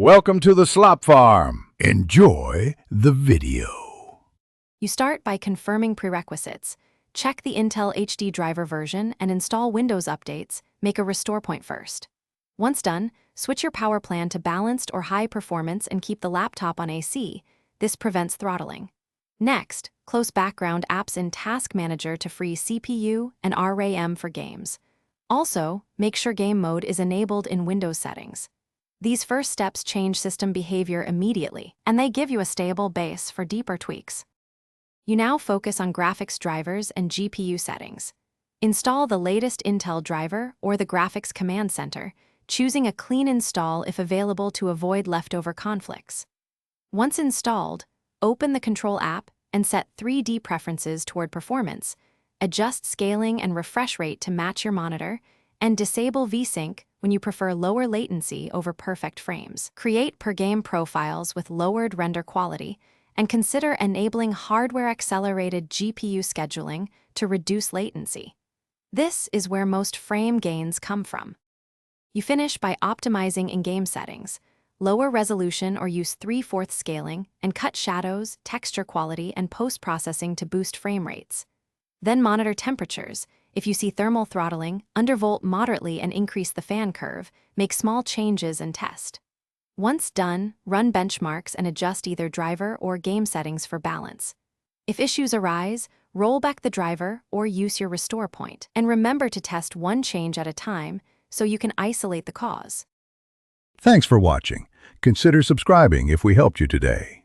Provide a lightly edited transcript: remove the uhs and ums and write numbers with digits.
Welcome to the Slop Farm. Enjoy the video. You start by confirming prerequisites. Check the Intel HD driver version and install Windows updates. Make a restore point first. Once done, switch your power plan to balanced or high performance and keep the laptop on AC. This prevents throttling. Next, close background apps in Task Manager to free CPU and RAM for games. Also, make sure game mode is enabled in Windows settings. These first steps change system behavior immediately, and they give you a stable base for deeper tweaks. You now focus on graphics drivers and GPU settings. Install the latest Intel driver or the Graphics Command Center, choosing a clean install if available to avoid leftover conflicts. Once installed, open the Control app and set 3D preferences toward performance, adjust scaling and refresh rate to match your monitor, and disable VSync when you prefer lower latency over perfect frames. Create per-game profiles with lowered render quality, and consider enabling hardware-accelerated GPU scheduling to reduce latency. This is where most frame gains come from. You finish by optimizing in-game settings. Lower resolution or use 3/4 scaling, and cut shadows, texture quality, and post-processing to boost frame rates. Then monitor temperatures. If you see thermal throttling, undervolt moderately and increase the fan curve. Make small changes and test. Once done, run benchmarks and adjust either driver or game settings for balance. If issues arise, roll back the driver or use your restore point. And remember to test one change at a time so you can isolate the cause. Thanks for watching. Consider subscribing if we helped you today.